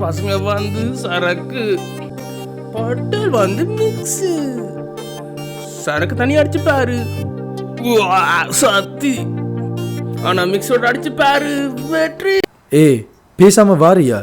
பசங்க வந்து சரக்கு, பட்டல் வந்து மிக்ஸ். சரக்கு தனியா அடிச்சு பாரு, சத்தி. ஆனா மிக்ஸோட அடிச்சு பாரு, வெற்றி. ஏய் பேசாம வாரியா?